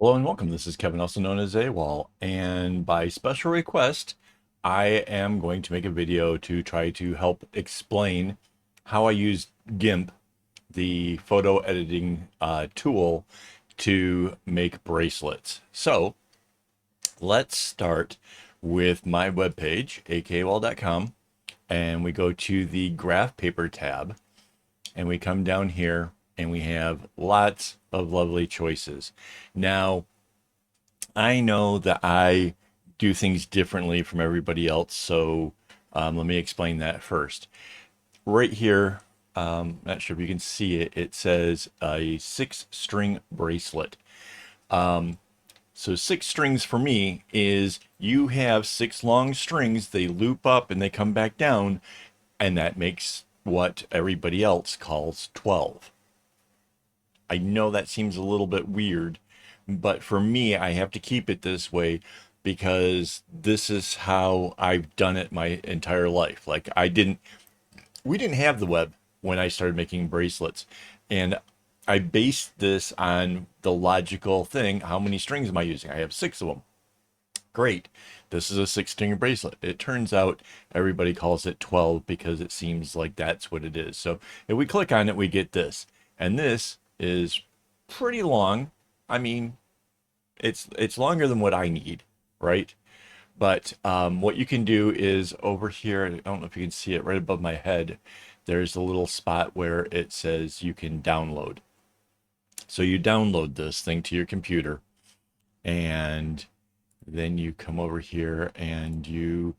Hello and welcome. This is Kevin, also known as AWOL, and by special request, I am going to make a video to try to help explain how I use Gimp, the photo editing tool, to make bracelets. So let's start with my webpage, akaawol.com, and we go to the graph paper tab, and we come down here and we have lots of lovely choices. Now, I know that I do things differently from everybody else, so let me explain that first. Right here, not sure if you can see it, it says a 6-string bracelet. So 6 strings for me is you have 6 long strings, they loop up and they come back down, and that makes what everybody else calls 12. I know that seems a little bit weird, but for me, I have to keep it this way because this is how I've done it my entire life. We didn't have the web when I started making bracelets. And I based this on the logical thing. How many strings am I using? I have 6 of them. Great. This is a 6-string bracelet. It turns out everybody calls it 12 because it seems like that's what it is. So if we click on it, we get this. And this is pretty long. I mean, it's longer than what I need, right? But what you can do is over here, I don't know if you can see it right above my head, there's a little spot where it says you can download. So you download this thing to your computer, and then you come over here and you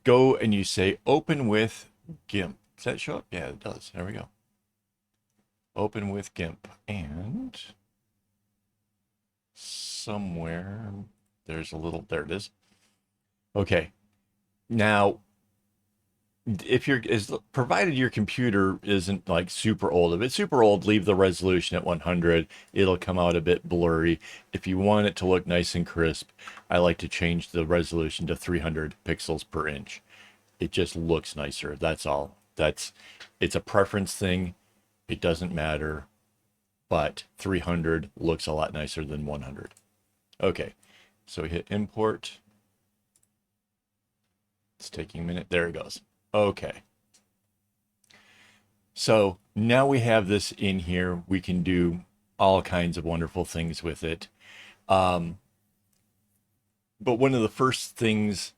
go and you say open with GIMP. Does that show up? Yeah, it does. There we go. Open with GIMP. And somewhere there's a little, there it is. Okay. Now, if you're is provided your computer isn't like super old. If it's super old, leave the resolution at 100. It'll come out a bit blurry. If you want it to look nice and crisp, I like to change the resolution to 300 pixels per inch. It just looks nicer. That's all. It's a preference thing. It doesn't matter, but 300 looks a lot nicer than 100. Okay. So we hit import. It's taking a minute. There it goes. Okay. So now we have this in here. We can do all kinds of wonderful things with it. Um, but one of the first things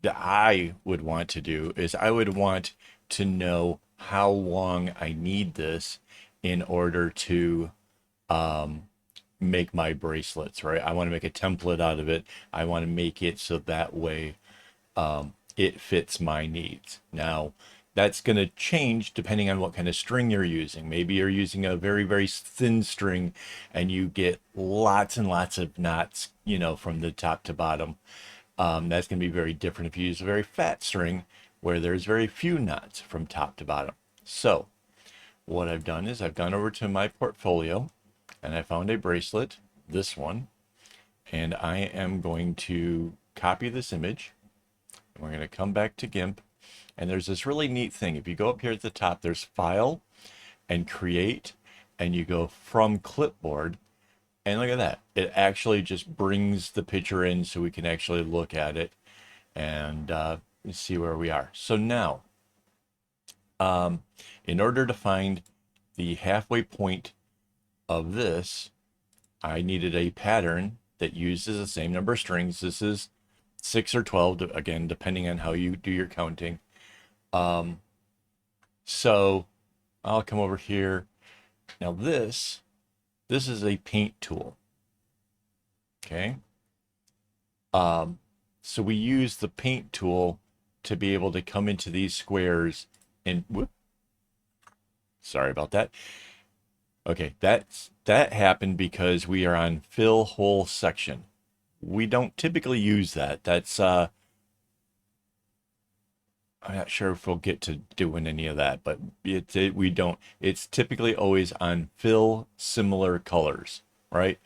that I would want to do is I would want to know how long I need this in order to um, make my bracelets, right? I want to make a template out of it. I want to make it so that way it fits my needs. Now, that's going to change depending on what kind of string you're using. Maybe you're using a very, very thin string and you get lots and lots of knots, from the top to bottom. That's going to be very different if you use a very fat string where there's very few knots from top to bottom. So what I've done is I've gone over to my portfolio and I found a bracelet, this one, and I am going to copy this image. We're going to come back to GIMP, and there's this really neat thing. If you go up here at the top, there's File and Create, and you go from Clipboard, and look at that. It actually just brings the picture in so we can actually look at it and see where we are. So now, in order to find the halfway point of this, I needed a pattern that uses the same number of strings. This is 6 or 12, again, depending on how you do your counting. So I'll come over here. Now this is a paint tool. Okay. So we use the paint tool to be able to come into these squares and whoop, sorry about that. Okay, that happened because we are on fill hole section. We don't typically use that. That's I'm not sure if we'll get to doing any of that, but we don't. It's typically always on fill similar colors, right?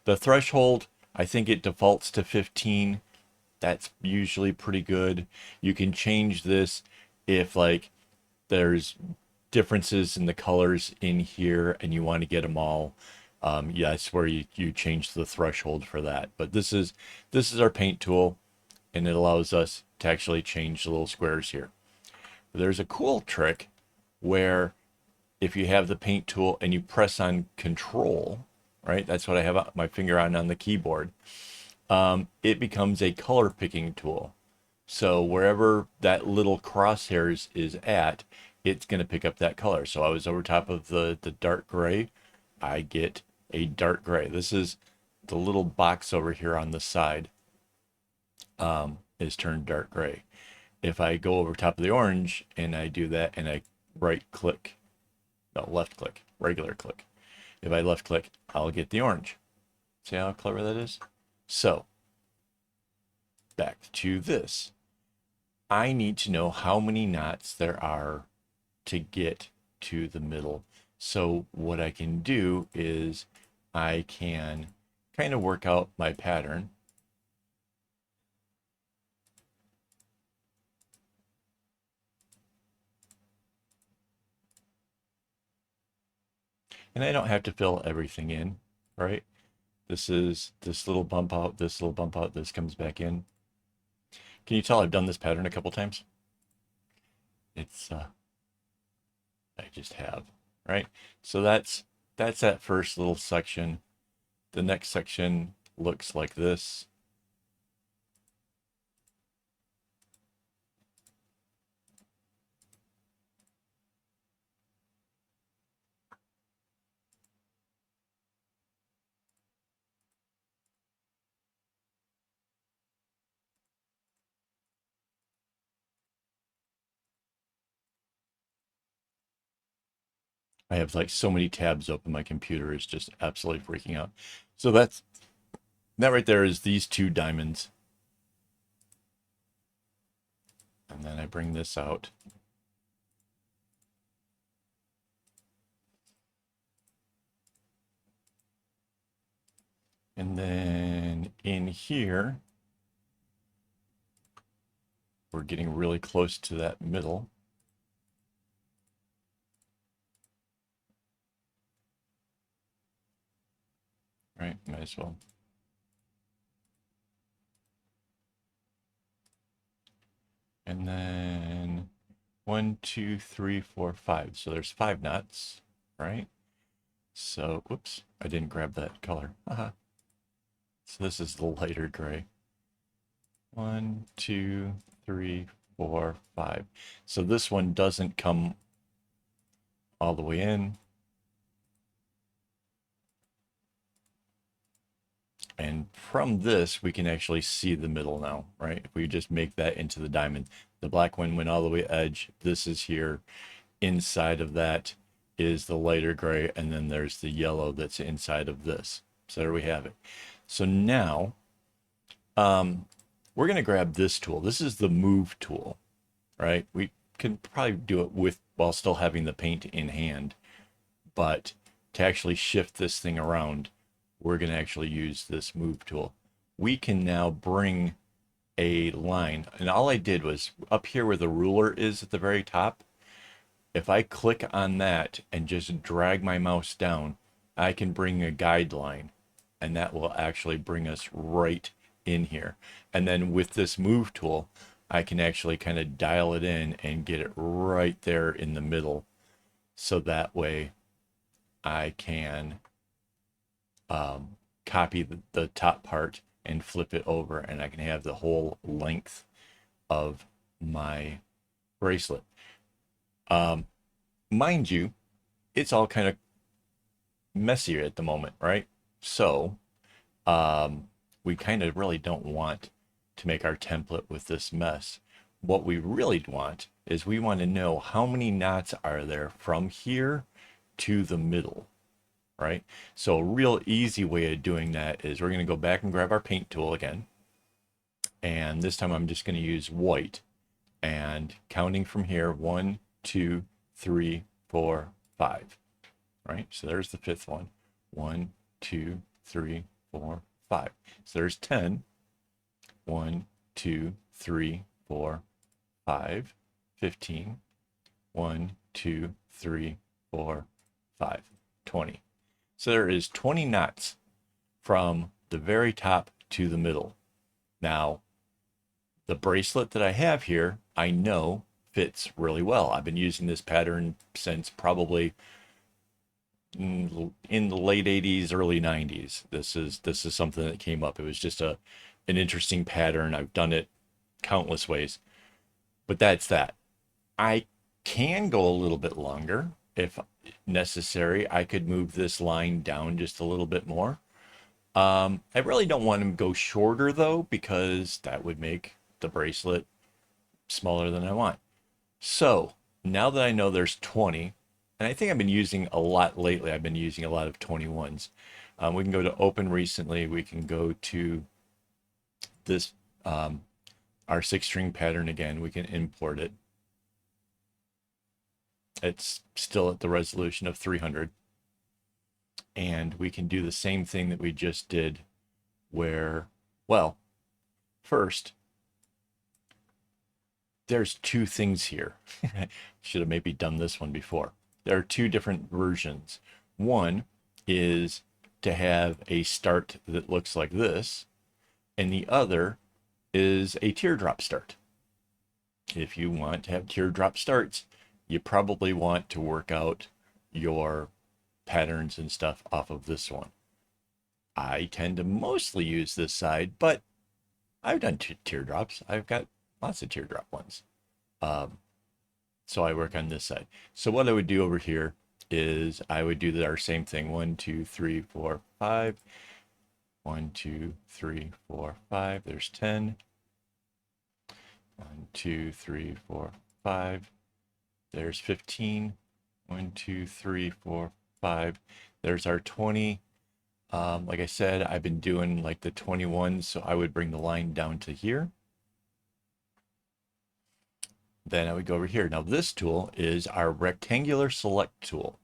The threshold, I think it defaults to 15. That's usually pretty good. You can change this if like there's differences in the colors in here and you want to get them all. Yeah, that's where you change the threshold for that. But this is our paint tool, and it allows us to actually change the little squares here. There's a cool trick where if you have the paint tool and you press on control, right? That's what I have my finger on the keyboard. It becomes a color picking tool. So wherever that little crosshairs is at, it's going to pick up that color. So I was over top of the dark gray. I get a dark gray. This is the little box over here on the side is turned dark gray. If I go over top of the orange and I do that and I right click, no, left click, regular click. If I left click, I'll get the orange. See how clever that is? So back to this. I need to know how many knots there are to get to the middle. So what I can do is I can kind of work out my pattern. And I don't have to fill everything in, right? This is this little bump out, this little bump out, this comes back in. Can you tell I've done this pattern a couple times? It's I just have, right? So that's that first little section. The next section looks like this. I have like so many tabs open. My computer is just absolutely freaking out. So that right there is these two diamonds. And then I bring this out. And then in here, we're getting really close to that middle. Right, might as well. And then 1, 2, 3, 4, 5. So there's 5 knots, right? So, whoops, I didn't grab that color. So this is the lighter gray. 1, 2, 3, 4, 5. So this one doesn't come all the way in. And from this, we can actually see the middle now, right? If we just make that into the diamond, the black one went all the way edge. This is here. Inside of that is the lighter gray, and then there's the yellow that's inside of this. So there we have it. So now we're going to grab this tool. This is the move tool, right? We can probably do it with while still having the paint in hand, but to actually shift this thing around, we're going to actually use this move tool. We can now bring a line, and all I did was up here where the ruler is at the very top. If I click on that and just drag my mouse down, I can bring a guideline, and that will actually bring us right in here. And then with this move tool, I can actually kind of dial it in and get it right there in the middle. So that way I can copy the top part and flip it over, and I can have the whole length of my bracelet. Mind you, it's all kind of messier at the moment, right? So we kind of really don't want to make our template with this mess. What we really want is we want to know how many knots are there from here to the middle, right? So a real easy way of doing that is we're going to go back and grab our paint tool again. And this time I'm just going to use white, and counting from here, 1, 2, 3, 4, 5, right? So there's the fifth one. 1, 2, 3, 4, 5. So there's 10. 1, 2, 3, 4, 5. 15. 1, 2, 3, 4, 5. 20. So there is 20 knots from the very top to the middle. Now, the bracelet that I have here, I know fits really well. I've been using this pattern since probably in the late 80s, early 90s. This is something that came up. It was just an interesting pattern. I've done it countless ways. But that's that. I can go a little bit longer if necessary. I could move this line down just a little bit more. I really don't want to go shorter though, because that would make the bracelet smaller than I want. So now that I know there's 20, and I think I've been using a lot lately, I've been using a lot of 21s. We can go to open recently. We can go to this, our 6-string pattern again. We can import it. It's still at the resolution of 300. And we can do the same thing that we just did where, well, first, there's two things here. Should have maybe done this one before. There are two different versions. One is to have a start that looks like this, and the other is a teardrop start. If you want to have teardrop starts, you probably want to work out your patterns and stuff off of this one. I tend to mostly use this side, but I've done teardrops. I've got lots of teardrop ones. So I work on this side. So what I would do over here is I would do our same thing. 1, 2, 3, 4, 5. 1, 2, 3, 4, 5. There's 10. 1, 2, 3, 4, 5. There's 15. 1, 2, 3, 4, 5. There's our 20. Like I said, I've been doing like the 21s, so I would bring the line down to here. Then I would go over here. Now this tool is our rectangular select tool.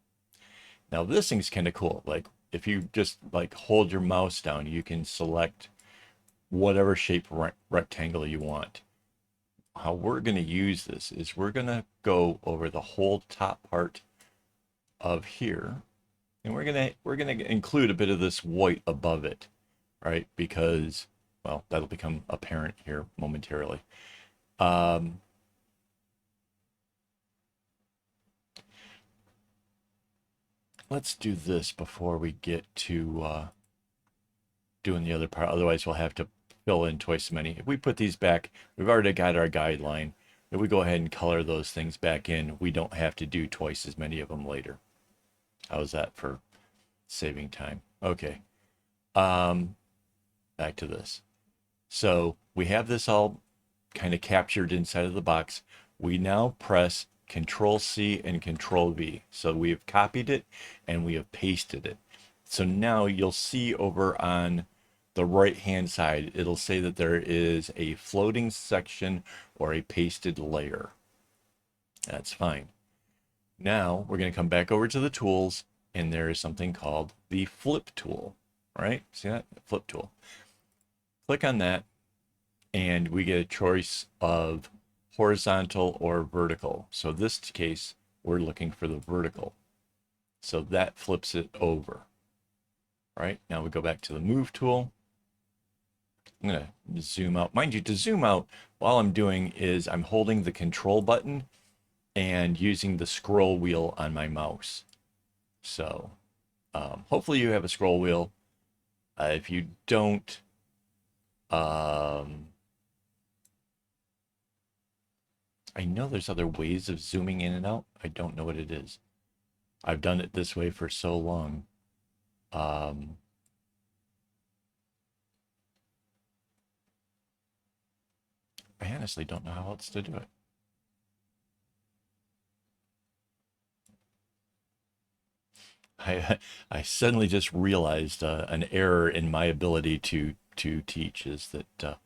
Now this thing's kind of cool. Like if you just like hold your mouse down, you can select whatever shape rectangle you want. How we're going to use this is we're going to go over the whole top part of here, and we're going to include a bit of this white above it, right? Because, well, that'll become apparent here momentarily. Let's do this before we get to doing the other part. Otherwise, we'll have to fill in twice as many. If we put these back, we've already got our guideline. If we go ahead and color those things back in, we don't have to do twice as many of them later. How's that for saving time? Okay. Back to this. So we have this all kind of captured inside of the box. We now press Control C and Control V. So we have copied it and we have pasted it. So now you'll see over on the right hand side, it'll say that there is a floating section or a pasted layer. That's fine. Now we're going to come back over to the tools, and there is something called the flip tool, right? See that? Flip tool. Click on that, and we get a choice of horizontal or vertical. So this case, we're looking for the vertical. So that flips it over. Right, now we go back to the move tool. I'm going to zoom out. Mind you, to zoom out, all I'm doing is I'm holding the control button and using the scroll wheel on my mouse. So hopefully you have a scroll wheel. If you don't, I know there's other ways of zooming in and out. I don't know what it is. I've done it this way for so long. I honestly don't know how else to do it. I suddenly just realized an error in my ability to teach is that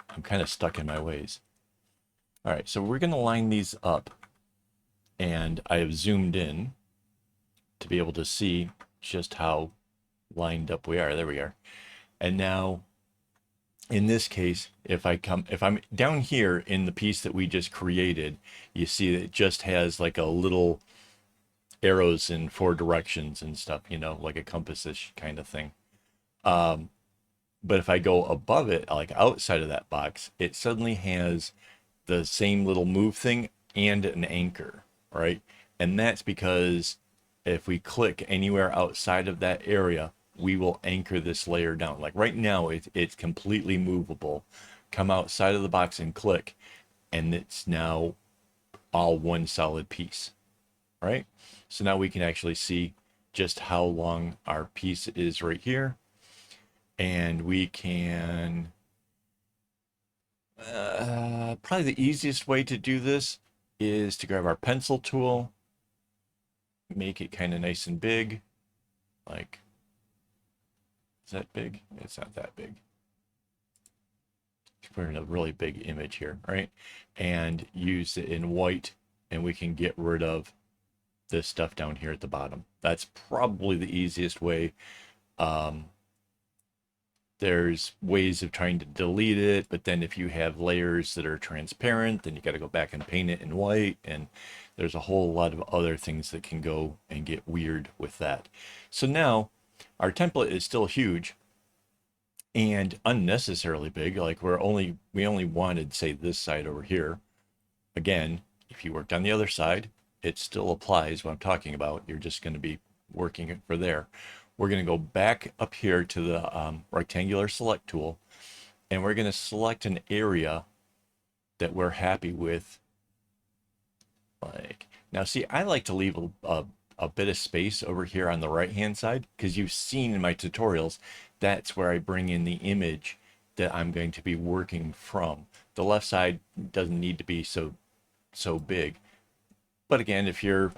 I'm kind of stuck in my ways. All right, so we're going to line these up, and I have zoomed in to be able to see just how lined up we are. There we are. And now in this case, if I'm down here in the piece that we just created, you see that it just has like a little arrows in 4 directions and stuff, you know, like a compass-ish kind of thing. Um, but if I go above it, like outside of that box, it suddenly has the same little move thing and an anchor, right? And that's because if we click anywhere outside of that area, we will anchor this layer down. Like right now, it's completely movable. Come outside of the box and click, and it's now all one solid piece, right? So now we can actually see just how long our piece is right here. And we can, probably the easiest way to do this is to grab our pencil tool, make it kind of nice and big. Like, is that big? It's not that big. We're in a really big image here, right? And use it in white, and we can get rid of this stuff down here at the bottom. That's probably the easiest way. There's ways of trying to delete it, but then if you have layers that are transparent, then you got to go back and paint it in white, and there's a whole lot of other things that can go and get weird with that. So now our template is still huge and unnecessarily big. Like we only wanted, say, this side over here. Again, if you worked on the other side, it still applies what I'm talking about. You're just going to be working it for there. We're going to go back up here to the rectangular select tool, and we're going to select an area that we're happy with. Like now, see, I like to leave a bit of space over here on the right hand side, because you've seen in my tutorials that's where I bring in the image that I'm going to be working from. The left side doesn't need to be so big, but again, if you're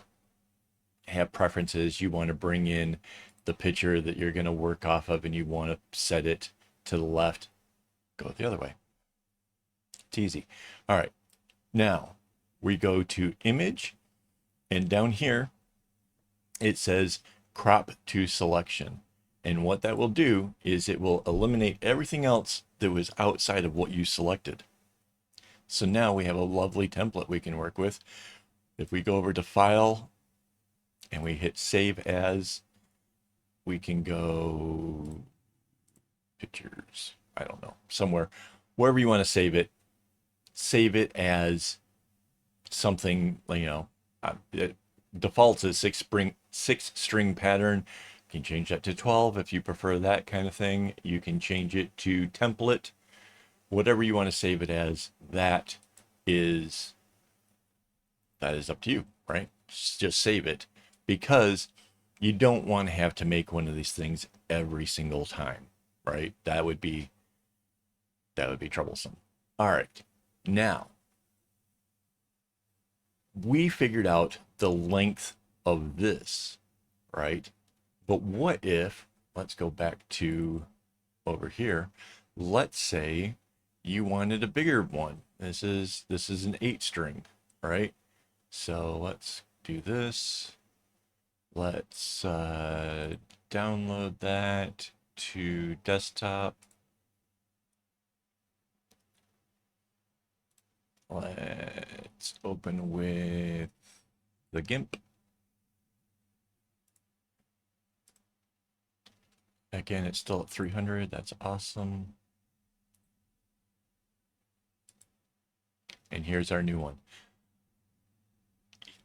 have preferences, you want to bring in the picture that you're going to work off of and you want to set it to the left, go the other way. It's easy. All right, now we go to image, and down here it says crop to selection, and what that will do is it will eliminate everything else that was outside of what you selected. So now we have a lovely template we can work with. If we go over to file and we hit save as, we can go pictures, I don't know, somewhere, wherever you want to save it as something, you know, it defaults as six string pattern. You can change that to 12 if you prefer that kind of thing. You can change it to template, whatever you want to save it as. That is up to you, right? Just save it, because you don't want to have to make one of these things every single time, right? That would be troublesome. All right, now we figured out the length of this, right? But what if, let's go back to over here. Let's say you wanted a bigger one. This is an 8 string, right? So let's do this. Let's download that to desktop. Let's open with the Gimp. Again, it's still at 300. That's awesome. And here's our new one.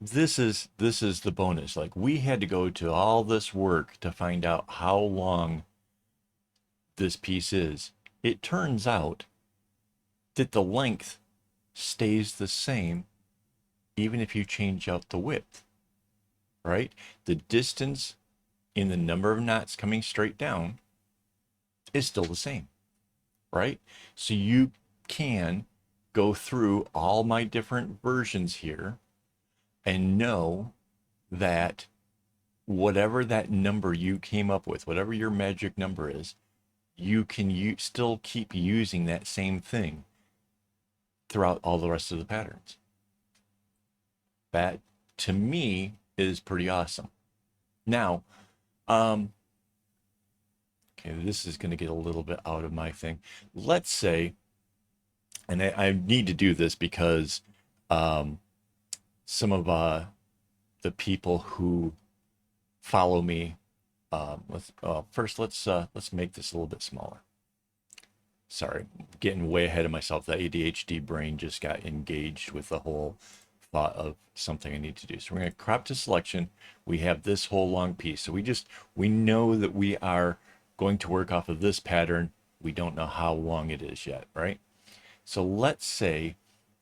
This is the bonus. Like, we had to go to all this work to find out how long this piece is. It turns out that the length stays the same even if you change out the width, right? The distance in the number of knots coming straight down is still the same, right? So you can go through all my different versions here and know that whatever that number you came up with, whatever your magic number is, you can still keep using that same thing throughout all the rest of the patterns. That, to me, is pretty awesome. Now, okay, this is going to get a little bit out of my thing. Let's say, and I need to do this because some of the people who follow me. First let's make this a little bit smaller. Sorry, getting way ahead of myself. The ADHD brain just got engaged with the whole thought of something I need to do. So we're going to crop to selection. We have this whole long piece. So we know that we are going to work off of this pattern. We don't know how long it is yet, right? So let's say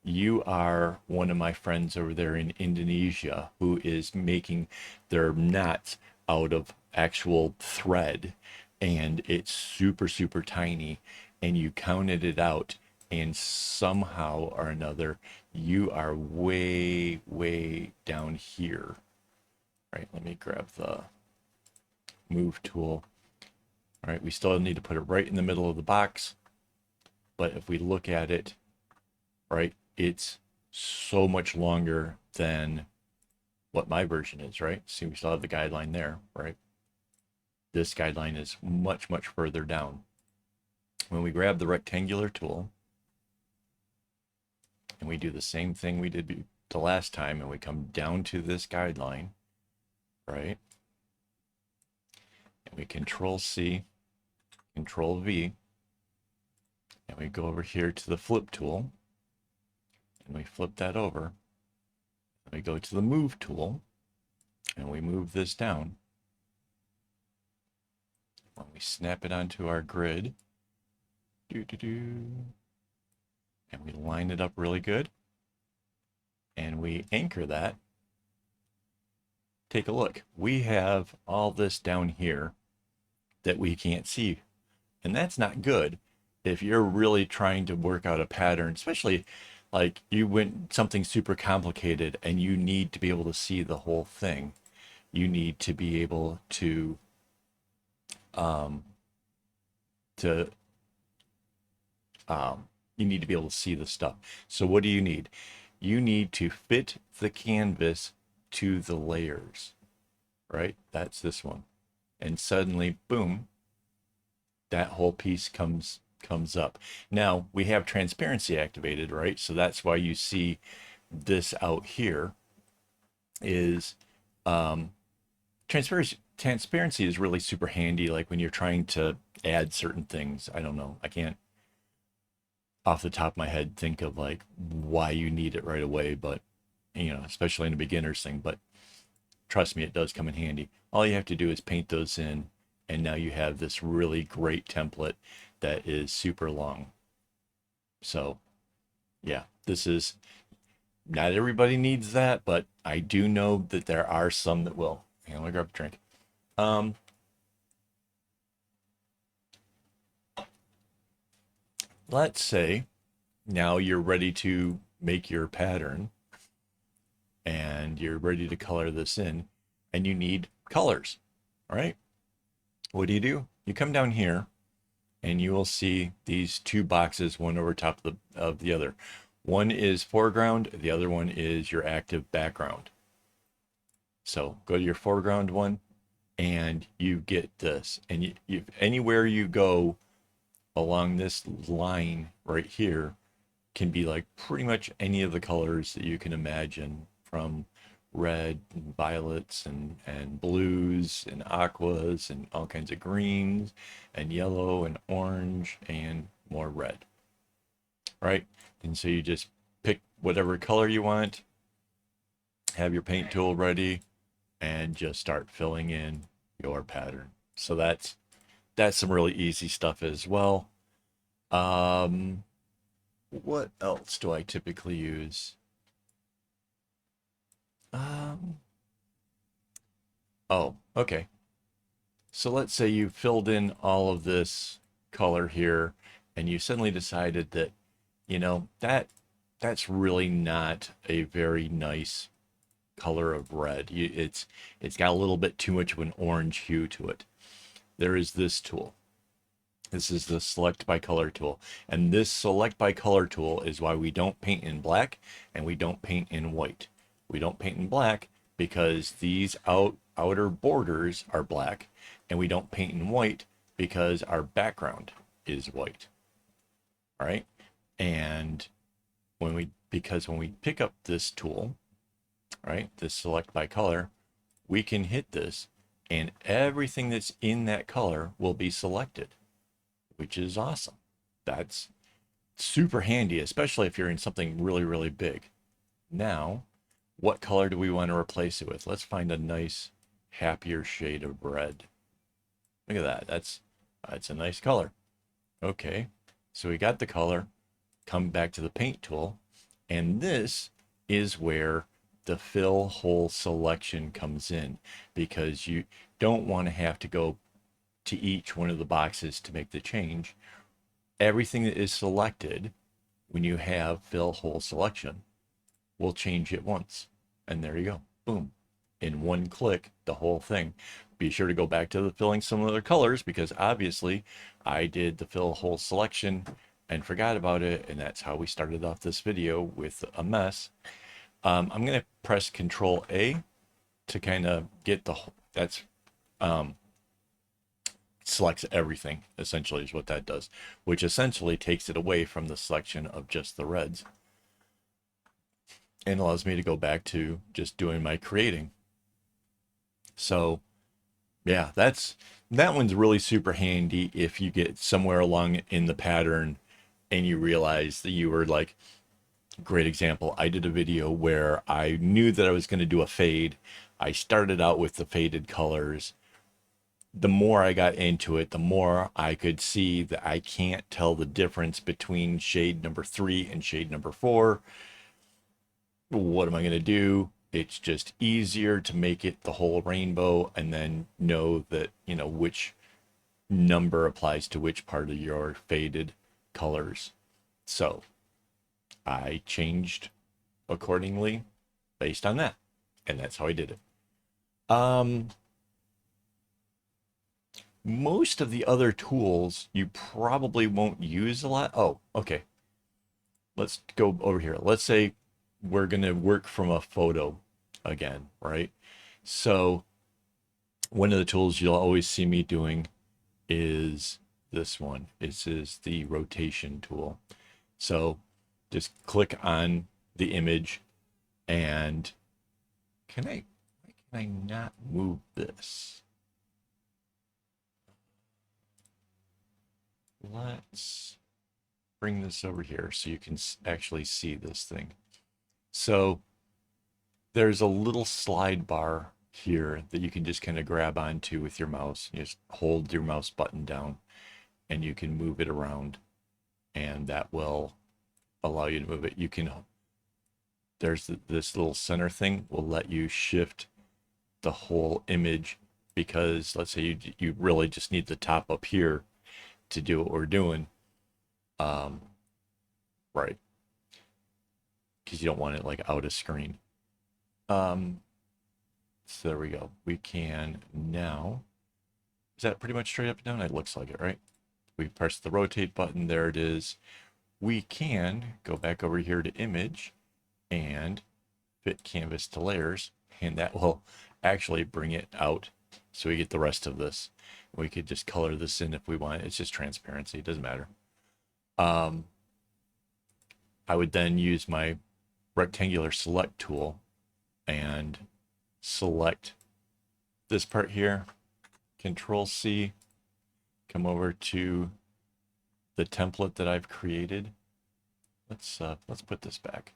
you are one of my friends over there in Indonesia who is making their knots out of actual thread, and it's super, super tiny, and you counted it out, and somehow or another you are way, way down here. Right, let me grab the move tool. All right, we still need to put it right in the middle of the box, but if we look at it, right, it's so much longer than what my version is, right? See, we still have the guideline there, right? This guideline is much, much further down. When we grab the rectangular tool and we do the same thing we did the last time, and we come down to this guideline, right? And we Control C, Control V, and we go over here to the flip tool, and we flip that over. And we go to the move tool, and we move this down. When we snap it onto our grid, and we line it up really good, and we anchor that. Take a look. We have all this down here that we can't see, and that's not good if you're really trying to work out a pattern, especially like you went something super complicated and you need to be able to see the whole thing. You need to be able to you need to be able to see the stuff. So what do you need? You need to fit the canvas to the layers, right? That's this one. And suddenly, boom, that whole piece comes up. Now we have transparency activated, right? So that's why you see this out here is transparency is really super handy, like when you're trying to add certain things. I don't know, I can't off the top of my head think of like why you need it right away, but you know, especially in a beginner's thing, but trust me, it does come in handy. All you have to do is paint those in, and now you have this really great template that is super long. So yeah, this is, not everybody needs that, but I do know that there are some that will. Hang on, let me grab a drink. Let's say now you're ready to make your pattern and you're ready to color this in, and you need colors, right? What do? You come down here and you will see these two boxes, one over top of the other. One is foreground, the other one is your active background. So go to your foreground one and you get this, and you anywhere you go along this line right here can be like pretty much any of the colors that you can imagine, from red and violets and blues and aquas and all kinds of greens and yellow and orange and more red, right? And so you just pick whatever color you want, have your paint tool ready, and just start filling in your pattern. So that's some really easy stuff as well. What else do I typically use? Oh, okay. So let's say you filled in all of this color here, and you suddenly decided that, you know, that's really not a very nice color of red. It's got a little bit too much of an orange hue to it. There is this tool. This is the select by color tool. And this select by color tool is why we don't paint in black and we don't paint in white. We don't paint in black because these outer borders are black, and we don't paint in white because our background is white. All right. And when we pick up this tool, right? This select by color, we can hit this and everything that's in that color will be selected, which is awesome. That's super handy, especially if you're in something really, really big. Now, what color do we want to replace it with? Let's find a nice, happier shade of red. Look at that. That's a nice color. Okay, so we got the color. Come back to the paint tool, and this is where the fill hole selection comes in, because you don't want to have to go to each one of the boxes to make the change. Everything that is selected when you have fill hole selection will change it once. And there you go. Boom. In one click, the whole thing. Be sure to go back to the filling some other colors, because obviously I did the fill hole selection and forgot about it. And that's how we started off this video with a mess. I'm going to press Control A to kind of get the, that's, selects everything, essentially, is what that does, which essentially takes it away from the selection of just the reds and allows me to go back to just doing my creating. So yeah, that one's really super handy if you get somewhere along in the pattern and you realize that you were like, great example, I did a video where I knew that I was going to do a fade. I started out with the faded colors. The more I got into it, the more I could see that I can't tell the difference between shade number 3 and shade number 4. What am I going to do? It's just easier to make it the whole rainbow and then know that, you know, which number applies to which part of your faded colors. So I changed accordingly based on that. And that's how I did it. Most of the other tools you probably won't use a lot. Oh, okay. Let's go over here. Let's say we're going to work from a photo again, right? So one of the tools you'll always see me doing is this one. This is the rotation tool. So just click on the image and why can I not move this? Let's bring this over here so you can actually see this thing. So there's a little slide bar here that you can just kind of grab onto with your mouse. You just hold your mouse button down and you can move it around, and that will allow you to move it. You can, there's this little center thing will let you shift the whole image, because let's say you really just need the top up here to do what we're doing. Right. Because you don't want it like out of screen. So there we go. We can now, is that pretty much straight up and down? It looks like it, right? We press the rotate button. There it is. We can go back over here to image and fit canvas to layers, and that will actually bring it out so we get the rest of this. We could just color this in if we want. It's just transparency. It doesn't matter. I would then use my rectangular select tool and select this part here. Control C, come over to the template that I've created. Let's put this back.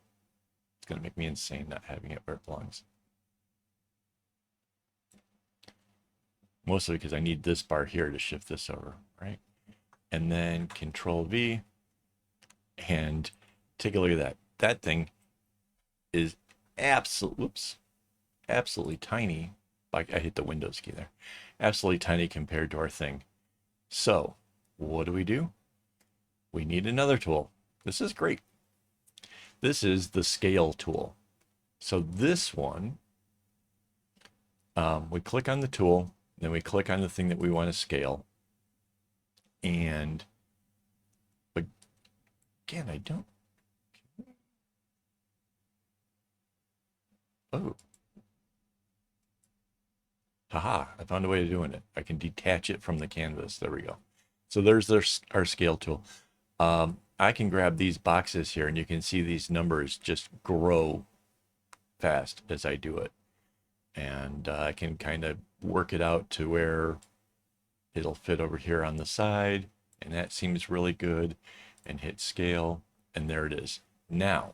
It's gonna make me insane not having it where it belongs. Mostly because I need this bar here to shift this over, right? And then Control V, and take a look at that. That thing is absolutely tiny. Like, I hit the Windows key there. Absolutely tiny compared to our thing. So what do? We need another tool. This is great. This is the scale tool. So this one, we click on the tool, then we click on the thing that we want to scale. And again, I don't. Oh. Haha, I found a way of doing it. I can detach it from the canvas. There we go. So there's our scale tool. I can grab these boxes here and you can see these numbers just grow fast as I do it. And I can kind of work it out to where it'll fit over here on the side, and that seems really good, and hit scale, and there it is. Now,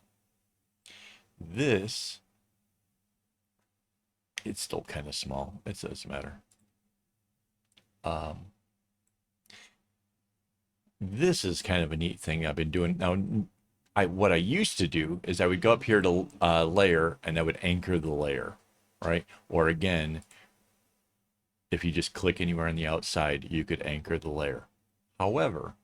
this, it's still kind of small. It doesn't matter. This is kind of a neat thing I've been doing. Now, what I used to do is I would go up here to layer, and I would anchor the layer, right? Or again, if you just click anywhere on the outside, you could anchor the layer. However,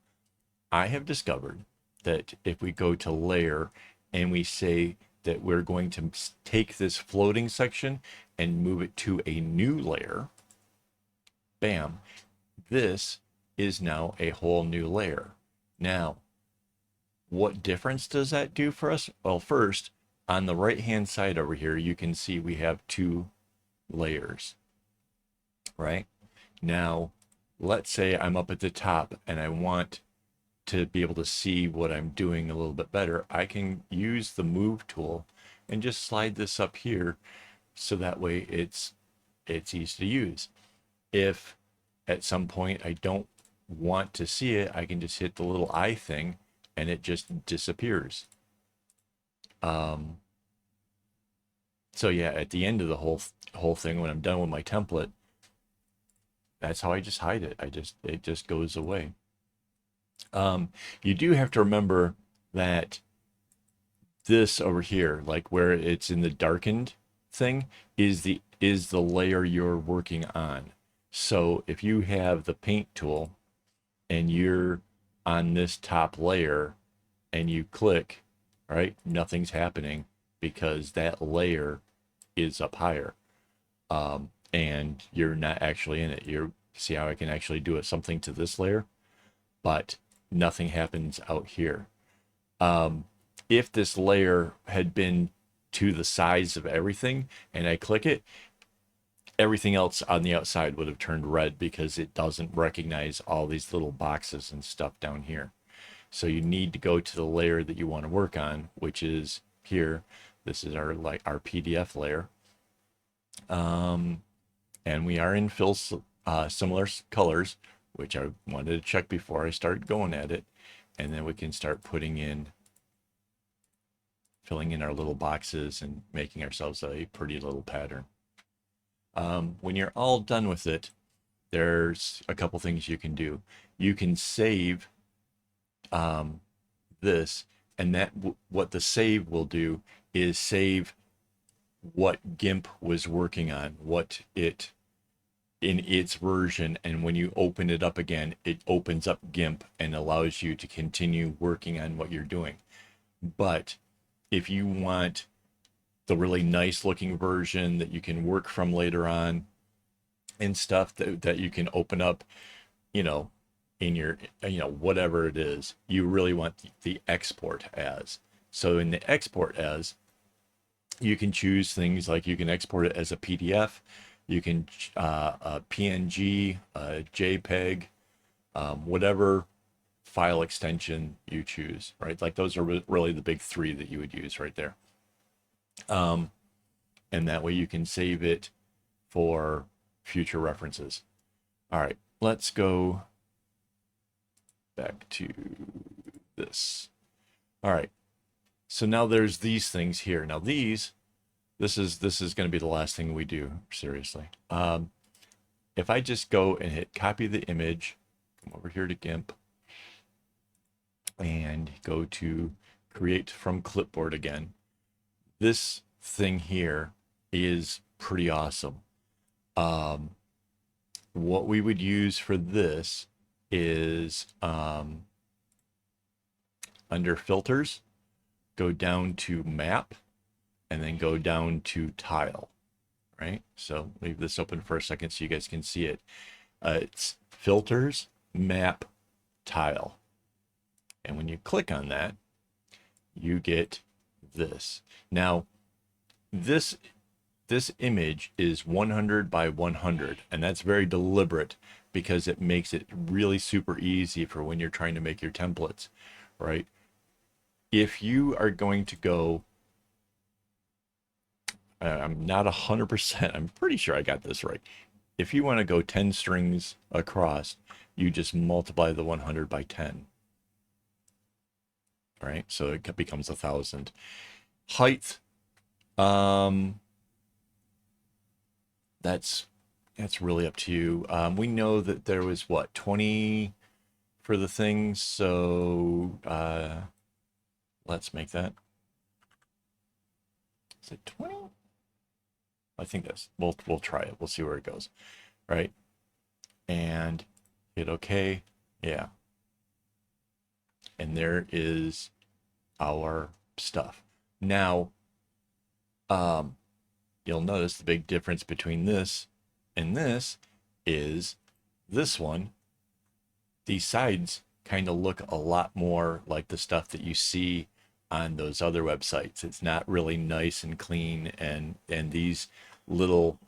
I have discovered that if we go to layer and we say that we're going to take this floating section and move it to a new layer, bam, this is now a whole new layer. Now, what difference does that do for us? Well, first, on the right hand side over here, you can see we have 2 layers, right? Now, let's say I'm up at the top and I want to be able to see what I'm doing a little bit better. I can use the move tool and just slide this up here so that way it's easy to use. If at some point I don't want to see it, I can just hit the little eye thing and it just disappears. So yeah, at the end of the whole thing, when I'm done with my template, that's how I just hide it. It just goes away. You do have to remember that this over here, like where it's in the darkened thing, is the layer you're working on. So if you have the paint tool and you're on this top layer and you click, right, nothing's happening because that layer is up higher. And you're not actually in it. You see how I can actually do something to this layer, but nothing happens out here. If this layer had been to the size of everything and I click it, everything else on the outside would have turned red because it doesn't recognize all these little boxes and stuff down here. So you need to go to the layer that you want to work on, which is here. This is our PDF layer. And we are in fill similar colors, which I wanted to check before I started going at it. And then we can start filling in our little boxes and making ourselves a pretty little pattern. When you're all done with it, there's a couple things you can do. You can save this, and that what the save will do is save what GIMP was working on, what it in its version, and when you open it up again, it opens up GIMP and allows you to continue working on what you're doing. But if you want the really nice looking version that you can work from later on and stuff that you can open up, you know, in your, you know, whatever it is, you really want the export as. So in the export as, you can choose things like you can export it as a PDF, you can a PNG, a JPEG, whatever file extension you choose, right? Like those are really the big 3 that you would use right there. And that way you can save it for future references. All right, let's go back to this. All right, so now there's these things here. Now this is going to be the last thing we do, seriously. If I just go and hit copy the image, come over here to GIMP, and go to create from clipboard again, this thing here is pretty awesome. What we would use for this is under filters, go down to map, and then go down to tile, right? So leave this open for a second so you guys can see it. It's filters, map, tile. And when you click on that, you get this. Now, this image is 100 by 100, and that's very deliberate because it makes it really super easy for when you're trying to make your templates, right? If you are going to go I'm not 100%. I'm pretty sure I got this right. If you want to go 10 strings across, you just multiply the 100 by 10. Right? So it becomes 1,000. Height, um, that's really up to you. We know that there was what, 20 for the thing, so let's make that. Is it 20? I think that's, we'll try it. We'll see where it goes. Right? And hit OK. Yeah. And there is our stuff. Now, you'll notice the big difference between this and this is this one. These sides kind of look a lot more like the stuff that you see on those other websites. It's not really nice and clean, and these little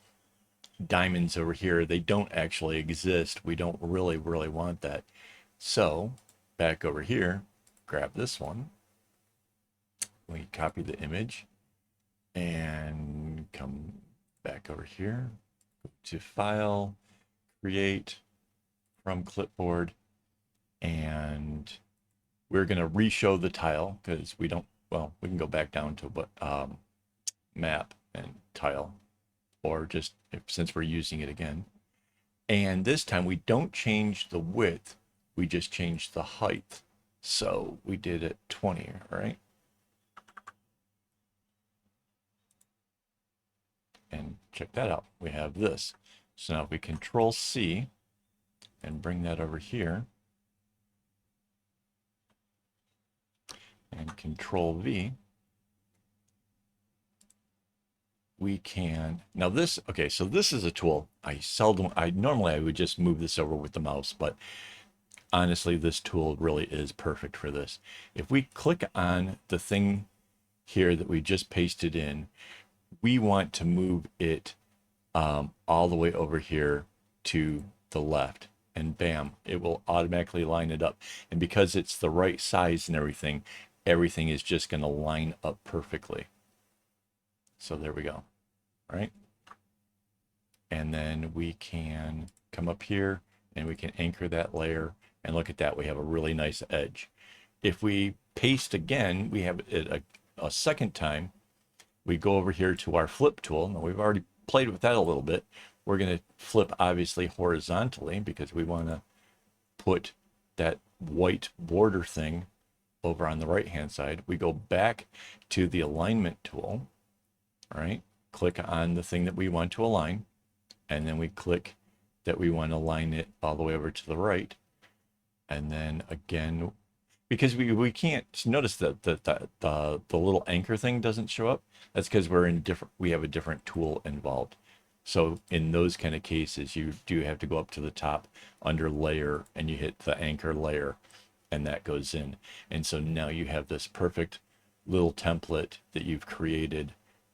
diamonds over here, they don't actually exist. We don't really want that. So back over here, grab this one. We copy the image and come back over here to File, Create from Clipboard, and we're going to re-show the tile because we don't, well, we can go back down to what map and tile, or just since we're using it again. And this time we don't change the width, we just change the height. So we did it 20, right? And check that out. We have this. So now if we Control C and bring that over here and Control V, we can, now this, okay, so this is a tool. Normally I would just move this over with the mouse, but honestly, this tool really is perfect for this. If we click on the thing here that we just pasted in, we want to move it all the way over here to the left, and bam, it will automatically line it up. And because it's the right size and everything is just going to line up perfectly. So there we go. Right? And then we can come up here and we can anchor that layer, and look at that, we have a really nice edge. If we paste again, we have it a second time, we go over here to our flip tool. Now we've already played with that a little bit. We're going to flip obviously horizontally because we want to put that white border thing over on the right hand side. We go back to the alignment tool, right? Click on the thing that we want to align, and then we click that we want to align it all the way over to the right. And then again, because we can't notice that the little anchor thing doesn't show up. That's because we have a different tool involved. So in those kind of cases, you do have to go up to the top under layer and you hit the anchor layer, and that goes in. And so now you have this perfect little template that you've created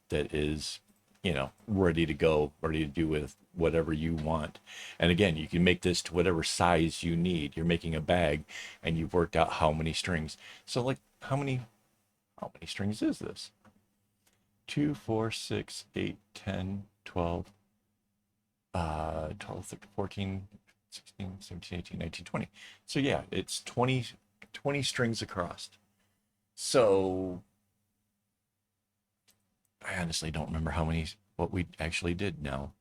that is, you know, ready to go, ready to do with whatever you want. And again, you can make this to whatever size you need. You're making a bag and you've worked out how many strings. So like how many strings is this? 2, 4, 6, 8, 10, 12, 12, 13, 14, 16, 17, 18, 19, 20. So yeah, it's 20 strings across. So I honestly don't remember what we actually did now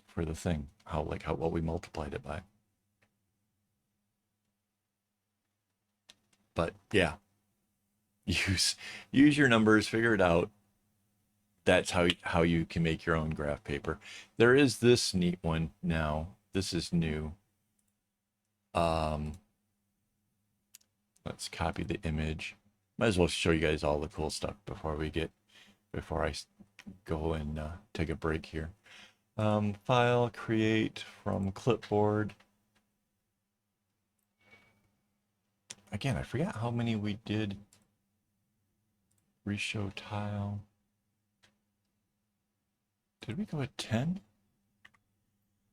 for the thing, what we multiplied it by. But yeah, use your numbers, figure it out. That's how you can make your own graph paper. There is this neat one now. This is new. Let's copy the image. Might as well show you guys all the cool stuff before I go and take a break here. File, create from clipboard. Again, I forgot how many we did. Reshow tile. Did we go at 10?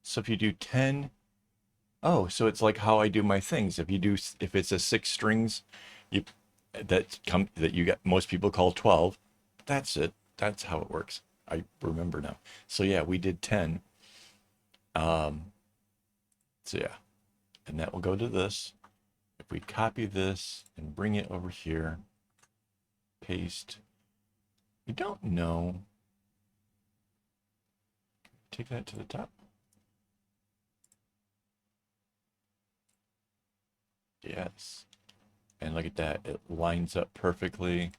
So if you do 10, oh, so it's like how I do my things. If it's a 6 strings, that you got, most people call 12. That's it. that's how it works. I remember now. So yeah, we did 10. Um, so yeah, and that will go to this. If we copy this and bring it over here, paste, we don't know. Take that to the top. Yes. And look at that. It lines up perfectly.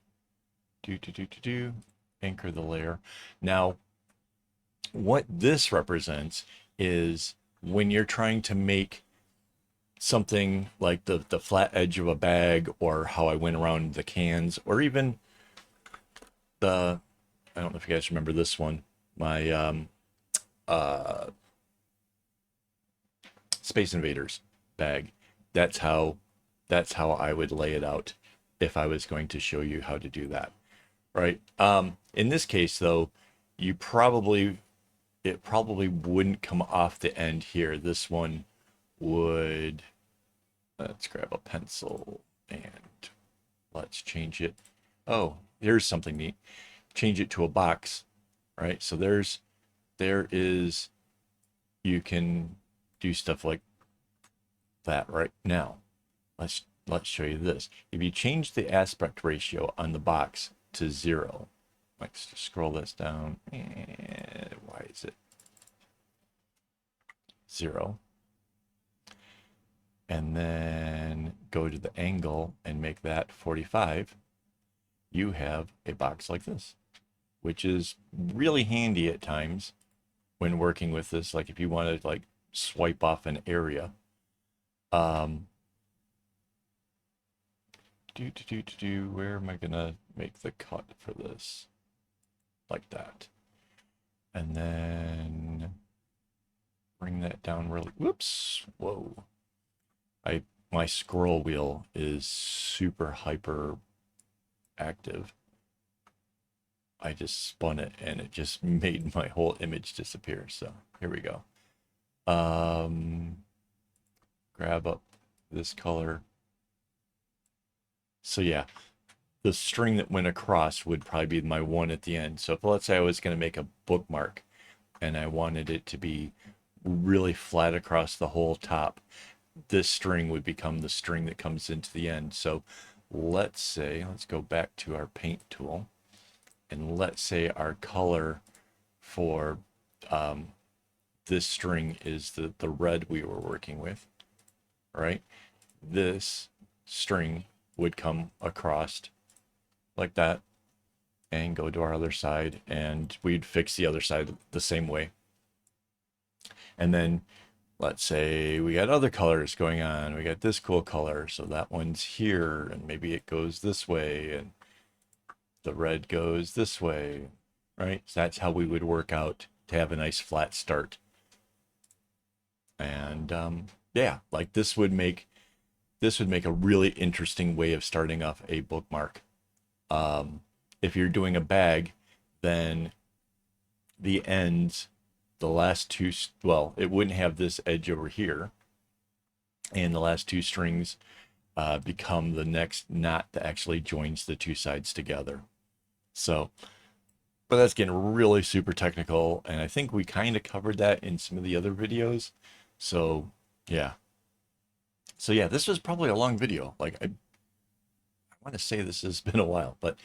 Anchor the layer. Now, what this represents is when you're trying to make something like the flat edge of a bag, or how I went around the cans, or even the, I don't know if you guys remember this one, my uh, Space Invaders bag. That's how I would lay it out if I was going to show you how to do that, right? In this case, though, it probably wouldn't come off the end here. This one would. Let's grab a pencil and let's change it. Oh, here's something neat. Change it to a box, right? So there is, you can do stuff like that right now. Let's show you this. If you change the aspect ratio on the box to 0, let's scroll this down. And why is it 0? And then go to the angle and make that 45. You have a box like this, which is really handy at times when working with this. Like if you want to like swipe off an area. Where am I gonna make the cut for this? Like that. And then bring that down really, whoops, whoa. My scroll wheel is super hyper active. I just spun it and it just made my whole image disappear. So here we go. Grab up this color. So yeah, the string that went across would probably be my one at the end. So if let's say I was going to make a bookmark and I wanted it to be really flat across the whole top, this string would become the string that comes into the end. So let's go back to our paint tool, and let's say our color for this string is the red we were working with, right? This string would come across like that and go to our other side, and we'd fix the other side the same way. And then let's say we got other colors going on. We got this cool color, so that one's here, and maybe it goes this way, and the red goes this way, right? So that's how we would work out to have a nice flat start. And yeah, like this would make a really interesting way of starting off a bookmark. If you're doing a bag, then the ends, the last two, well, it wouldn't have this edge over here, and the last two strings become the next knot that actually joins the two sides together. So, but that's getting really super technical, and I think we kind of covered that in some of the other videos. So yeah. So yeah, this was probably a long video. Like I want to say this has been a while, but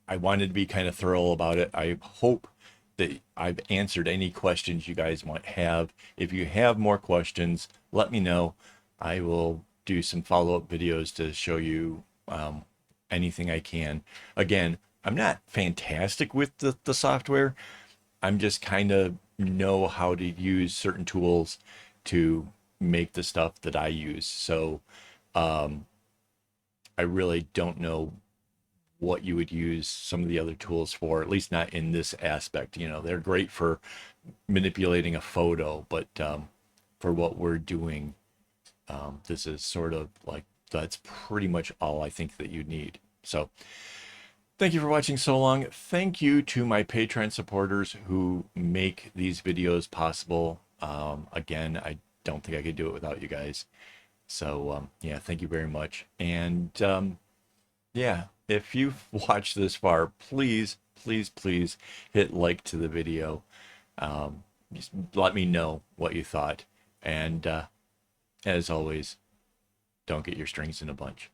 I wanted to be kind of thorough about it. I hope that I've answered any questions you guys might have. If you have more questions, let me know. I will do some follow-up videos to show you anything I can. Again, I'm not fantastic with the software. I'm just kind of know how to use certain tools to make the stuff that I use. So I really don't know what you would use some of the other tools for, at least not in this aspect. You know, they're great for manipulating a photo, but for what we're doing, this is sort of like, that's pretty much all I think that you need. So thank you for watching so long. Thank you to my Patreon supporters who make these videos possible. Again, I don't think I could do it without you guys. So yeah, thank you very much. And yeah, if you've watched this far, please please hit like to the video. Just let me know what you thought. And as always, don't get your strings in a bunch.